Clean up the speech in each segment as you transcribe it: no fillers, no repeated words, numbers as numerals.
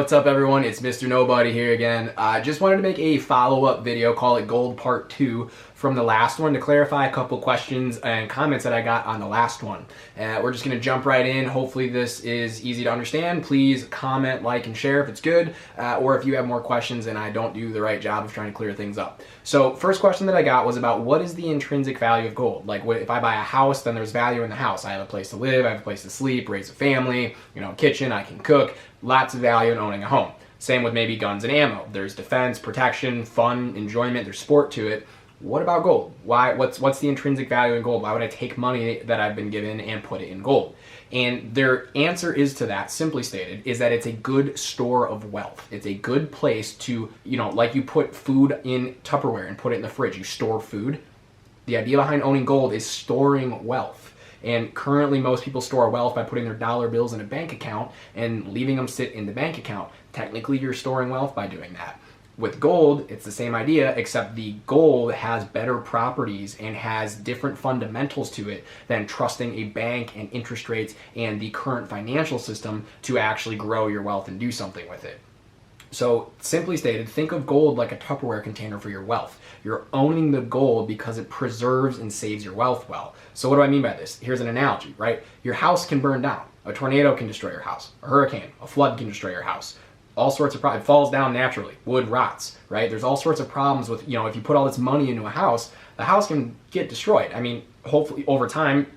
What's up everyone, it's Mr. Nobody here again. I just wanted to make a follow-up video, call it Gold Part 2, from the last one to clarify a couple questions and comments that I got on the last one. We're just going to jump right in. Hopefully this is easy to understand. Please comment, like, and share if it's good, or if you have more questions and I don't do the right job of trying to clear things up. So first question that I got was about what is the intrinsic value of gold? Like if I buy a house, then there's value in the house. I have a place to live, I have a place to sleep, raise a family, kitchen, I can cook. Lots of value in owning a home. Same with maybe guns and ammo. There's defense, protection, fun, enjoyment, there's sport to it. What about gold? What's the intrinsic value in gold? Why would I take money that I've been given and put it in gold? And their answer is to that, simply stated, is that it's a good store of wealth. It's a good place to, like you put food in Tupperware and put it in the fridge, you store food. The idea behind owning gold is storing wealth. And currently most people store wealth by putting their dollar bills in a bank account and leaving them sit in the bank account. Technically you're storing wealth by doing that. With gold, it's the same idea, except the gold has better properties and has different fundamentals to it than trusting a bank and interest rates and the current financial system to actually grow your wealth and do something with it. So simply stated, think of gold like a Tupperware container for your wealth. You're owning the gold because it preserves and saves your wealth well. So what do I mean by this? Here's an analogy, right? Your house can burn down. A tornado can destroy your house. A hurricane, a flood can destroy your house. All sorts of problems. It falls down naturally. Wood rots, right? There's all sorts of problems with, if you put all this money into a house, the house can get destroyed. I mean, hopefully over time,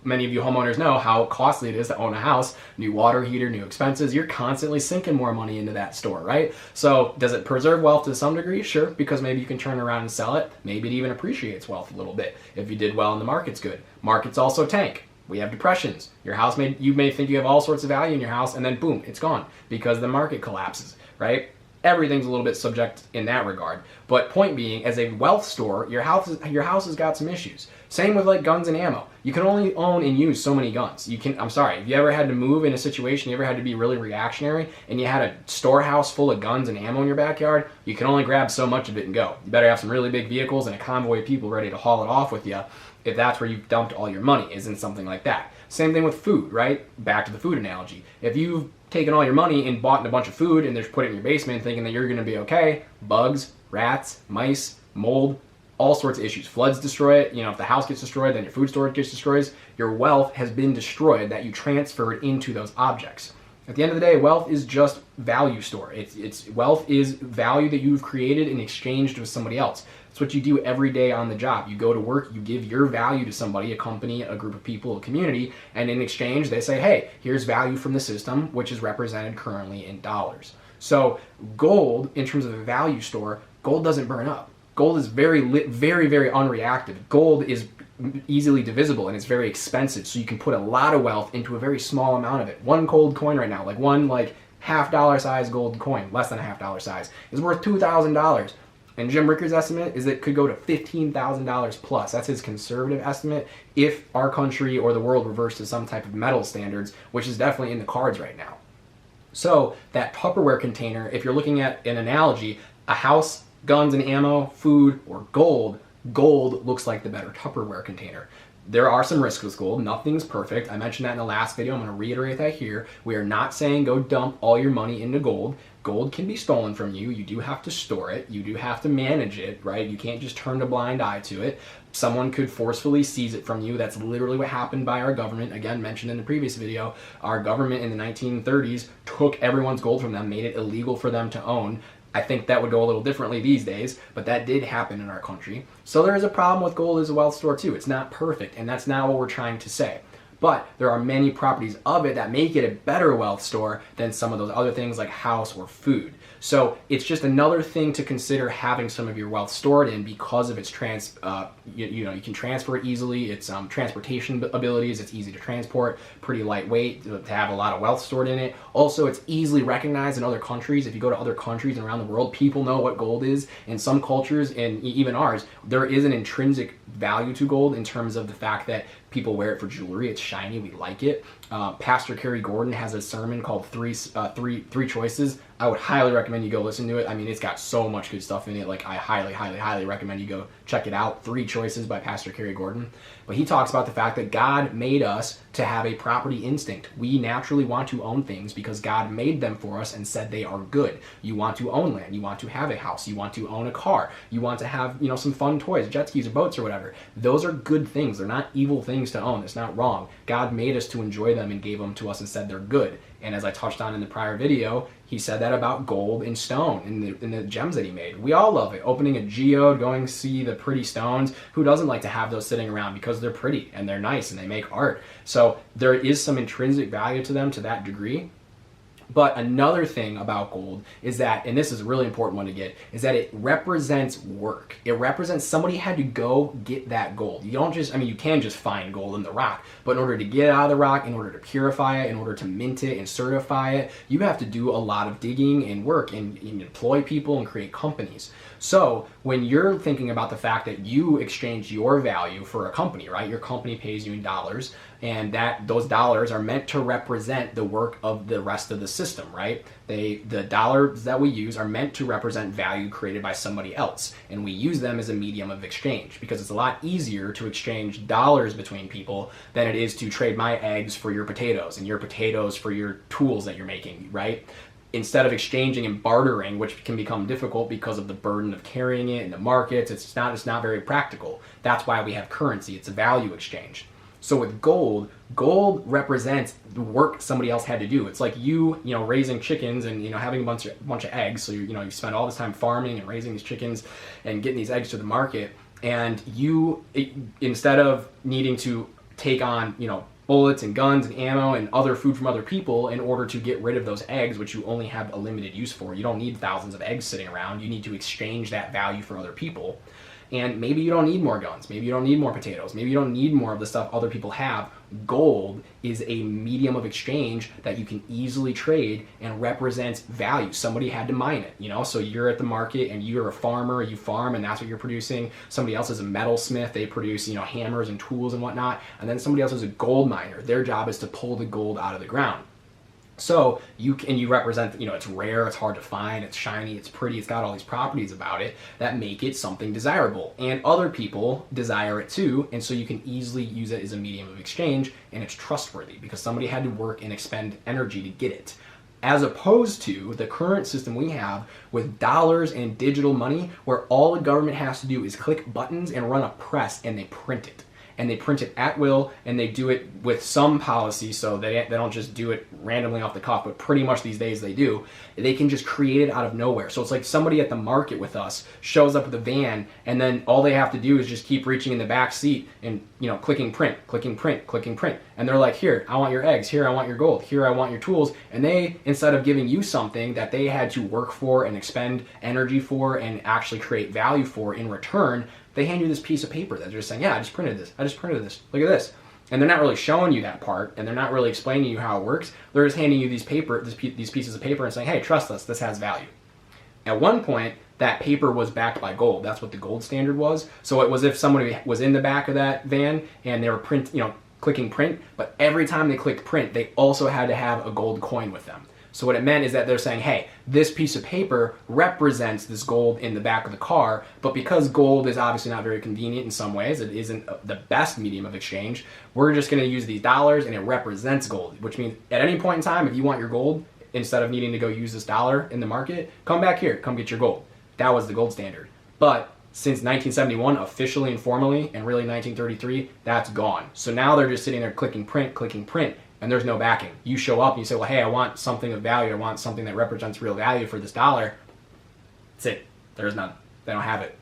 many of you homeowners know how costly it is to own a house. New water heater, new expenses. You're constantly sinking more money into that store, right? So does it preserve wealth to some degree? Sure, because maybe you can turn around and sell it. Maybe it even appreciates wealth a little bit if you did well and the market's good. Markets also tank. We have depressions. You may think you have all sorts of value in your house and then boom, it's gone because the market collapses, right? Everything's a little bit subject in that regard. But point being, as a wealth store, your house has got some issues. Same with like guns and ammo. You can only own and use so many guns. I'm sorry, if you ever had to move in a situation, you ever had to be really reactionary, and you had a storehouse full of guns and ammo in your backyard, you can only grab so much of it and go. You better have some really big vehicles and a convoy of people ready to haul it off with you if that's where you've dumped all your money, is in something like that. Same thing with food, right? Back to the food analogy. If you've taken all your money and bought a bunch of food and just put it in your basement thinking that you're going to be okay, bugs, rats, mice, mold, all sorts of issues. Floods destroy it. If the house gets destroyed, then your food storage gets destroyed. Your wealth has been destroyed that you transferred into those objects. At the end of the day, wealth is just value store. Wealth is value that you've created and exchanged with somebody else. It's what you do every day on the job. You go to work, you give your value to somebody, a company, a group of people, a community, and in exchange they say, hey, here's value from the system, which is represented currently in dollars. So gold, in terms of a value store, gold doesn't burn up. Gold is very, very unreactive. Gold is easily divisible and it's very expensive, so you can put a lot of wealth into a very small amount of it. One gold coin right now, one $half size gold coin, less than a $half size, is worth $2,000. And Jim Rickards' estimate is that it could go to $15,000 plus. That's his conservative estimate if our country or the world reverts to some type of metal standards, which is definitely in the cards right now. So that Tupperware container, if you're looking at an analogy, a house, guns and ammo, food, or gold looks like the better Tupperware container. There are some risks with gold. Nothing's perfect. I mentioned that in the last video. I'm going to reiterate that here. We are not saying go dump all your money into gold. Gold can be stolen from you. You do have to store it. You do have to manage it, right? You can't just turn a blind eye to it. Someone could forcefully seize it from you. That's literally what happened by our government. Again, mentioned in the previous video, our government in the 1930s took everyone's gold from them, made it illegal for them to own. I think that would go a little differently these days, but that did happen in our country. So there is a problem with gold as a wealth store too. It's not perfect, and that's not what we're trying to say. But there are many properties of it that make it a better wealth store than some of those other things like house or food. So it's just another thing to consider having some of your wealth stored in because of its you can transfer it easily. Its transportation abilities. It's easy to transport, pretty lightweight to have a lot of wealth stored in it. Also, it's easily recognized in other countries. If you go to other countries and around the world, people know what gold is. In some cultures, and even ours, there is an intrinsic value to gold in terms of the fact that People wear it for jewelry. It's shiny. We like it. Pastor Kerry Gordon has a sermon called Three Choices. I would highly recommend you go listen to it. I mean, it's got so much good stuff in it. Like, I highly recommend you go check it out. Three Choices by Pastor Kerry Gordon. But he talks about the fact that God made us to have a property instinct. We naturally want to own things because God made them for us and said they are good. You want to own land. You want to have a house. You want to own a car. You want to have, some fun toys, jet skis or boats or whatever. Those are good things. They're not evil things to own. It's not wrong. God made us to enjoy them and gave them to us and said they're good. And as I touched on in the prior video, he said that about gold and stone in the gems that he made. We all love it. Opening a geode, going to see the pretty stones. Who doesn't like to have those sitting around because they're pretty and they're nice and they make art? So there is some intrinsic value to them to that degree. But another thing about gold is that, and this is a really important one to get, is that it represents work. It represents somebody had to go get that gold. You don't just, you can just find gold in the rock, but in order to get it out of the rock, in order to purify it, in order to mint it and certify it, you have to do a lot of digging and work and employ people and create companies. So when you're thinking about the fact that you exchange your value for a company, right? Your company pays you in dollars, and those dollars are meant to represent the work of the rest of the system, right? The dollars that we use are meant to represent value created by somebody else, and we use them as a medium of exchange because it's a lot easier to exchange dollars between people than it is to trade my eggs for your potatoes and your potatoes for your tools that you're making, right? Instead of exchanging and bartering, which can become difficult because of the burden of carrying it in the markets, it's not very practical. That's why we have currency. It's a value exchange. So with gold represents the work somebody else had to do. It's like you raising chickens and having a bunch of eggs. So you spend all this time farming and raising these chickens and getting these eggs to the market, and instead of needing to take on bullets and guns and ammo and other food from other people in order to get rid of those eggs, which you only have a limited use for. You don't need thousands of eggs sitting around. You need to exchange that value for other people. And maybe you don't need more guns. Maybe you don't need more potatoes. Maybe you don't need more of the stuff other people have. Gold is a medium of exchange that you can easily trade and represents value. Somebody had to mine it, so you're at the market and you're a farmer, you farm and that's what you're producing. Somebody else is a metalsmith. They produce, hammers and tools and whatnot. And then somebody else is a gold miner. Their job is to pull the gold out of the ground. So you represent, it's rare, it's hard to find, it's shiny, it's pretty, it's got all these properties about it that make it something desirable. And other people desire it too, and so you can easily use it as a medium of exchange, and it's trustworthy because somebody had to work and expend energy to get it. As opposed to the current system we have with dollars and digital money, where all the government has to do is click buttons and run a press and they print it. And they print it at will, and they do it with some policy, so they don't just do it randomly off the cuff, but pretty much these days they do. They can just create it out of nowhere. So it's like somebody at the market with us shows up with a van, and then all they have to do is just keep reaching in the back seat and clicking print, clicking print, clicking print. And they're like, here, I want your eggs, here I want your gold, here I want your tools. And they, instead of giving you something that they had to work for and expend energy for and actually create value for in return, they hand you this piece of paper that they're just saying, yeah, I just printed this. Look at this. And they're not really showing you that part, and they're not really explaining to you how it works. They're just handing you these pieces of paper and saying, hey, trust us, this has value. At one point, that paper was backed by gold. That's what the gold standard was. So it was if somebody was in the back of that van and they were clicking print, but every time they clicked print, they also had to have a gold coin with them. So what it meant is that they're saying, hey, this piece of paper represents this gold in the back of the car, but because gold is obviously not very convenient in some ways, it isn't the best medium of exchange, we're just going to use these dollars and it represents gold, which means at any point in time, if you want your gold, instead of needing to go use this dollar in the market, come back here, come get your gold. That was the gold standard. But since 1971, officially and formally, and really 1933, that's gone. So now they're just sitting there clicking print, and there's no backing. You show up and you say, well, hey, I want something of value. I want something that represents real value for this dollar. That's it. There's none. They don't have it.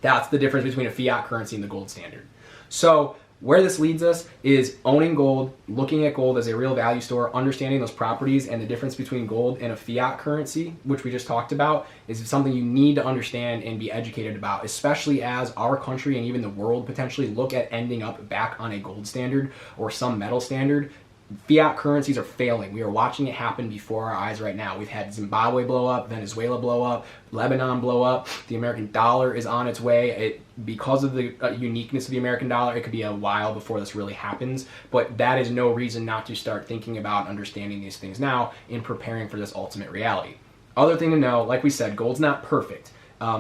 That's the difference between a fiat currency and the gold standard. So where this leads us is owning gold, looking at gold as a real value store, understanding those properties and the difference between gold and a fiat currency, which we just talked about, is something you need to understand and be educated about, especially as our country and even the world potentially look at ending up back on a gold standard or some metal standard. fiat currencies are failing. We are watching it happen before our eyes right now. We've had Zimbabwe blow up, Venezuela blow up, Lebanon blow up. The American dollar is on its way. Because of the uniqueness of the American dollar, it could be a while before this really happens, but that is no reason not to start thinking about understanding these things now in preparing for this ultimate reality. Other thing to know, like we said, gold's not perfect.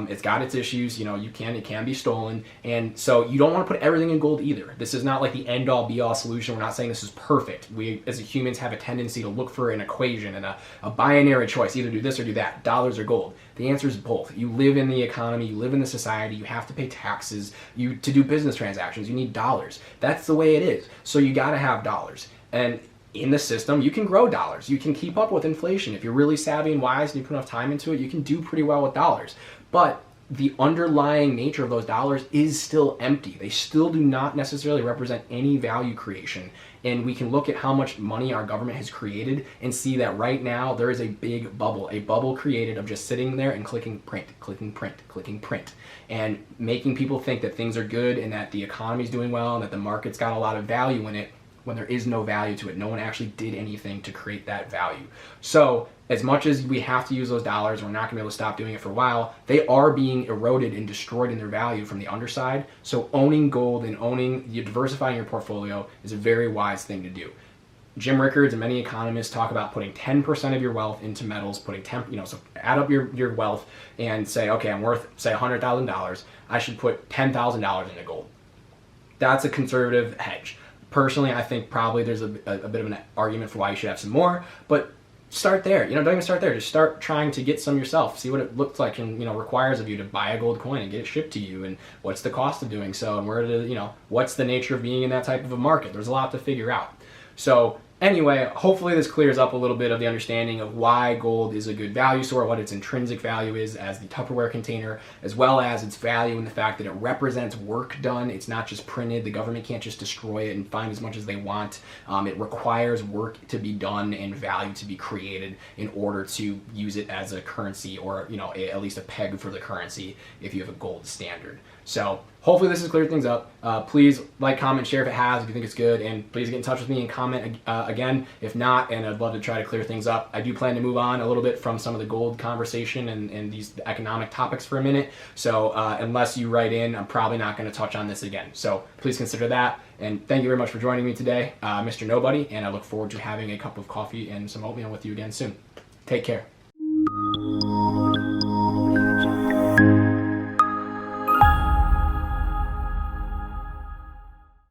It's got its issues, it can be stolen. And so you don't want to put everything in gold either. This is not like the end all be all solution. We're not saying this is perfect. We as humans have a tendency to look for an equation and a binary choice, either do this or do that, dollars or gold. The answer is both. You live in the economy, you live in the society, you have to pay taxes, to do business transactions, you need dollars. That's the way it is. So you got to have dollars. And in the system, you can grow dollars. You can keep up with inflation. If you're really savvy and wise and you put enough time into it, you can do pretty well with dollars. But the underlying nature of those dollars is still empty. They still do not necessarily represent any value creation. And we can look at how much money our government has created and see that right now there is a big bubble, created of just sitting there and clicking print, clicking print, clicking print, and making people think that things are good and that the economy is doing well and that the market's got a lot of value in it, when there is no value to it. No one actually did anything to create that value. So as much as we have to use those dollars, we're not gonna be able to stop doing it for a while, they are being eroded and destroyed in their value from the underside. So owning gold and diversifying your portfolio is a very wise thing to do. Jim Rickards and many economists talk about putting 10% of your wealth into metals, so add up your wealth and say, okay, I'm worth, say, $100,000. I should put $10,000 into gold. That's a conservative hedge. Personally, I think probably there's a bit of an argument for why you should have some more, but start there. Don't even start there. Just start trying to get some yourself. See what it looks like and requires of you to buy a gold coin and get it shipped to you, and what's the cost of doing so, and what's the nature of being in that type of a market. There's a lot to figure out. So anyway, hopefully this clears up a little bit of the understanding of why gold is a good value store, what its intrinsic value is as the Tupperware container, as well as its value in the fact that it represents work done. It's not just printed. The government can't just destroy it and find as much as they want. It requires work to be done and value to be created in order to use it as a currency, or at least a peg for the currency if you have a gold standard. So hopefully this has cleared things up. Please like, comment, share if it has, if you think it's good, and please get in touch with me and comment again if not, and I'd love to try to clear things up. I do plan to move on a little bit from some of the gold conversation and these economic topics for a minute. So unless you write in, I'm probably not going to touch on this again. So please consider that. And thank you very much for joining me today, Mr. Nobody, and I look forward to having a cup of coffee and some oatmeal with you again soon. Take care.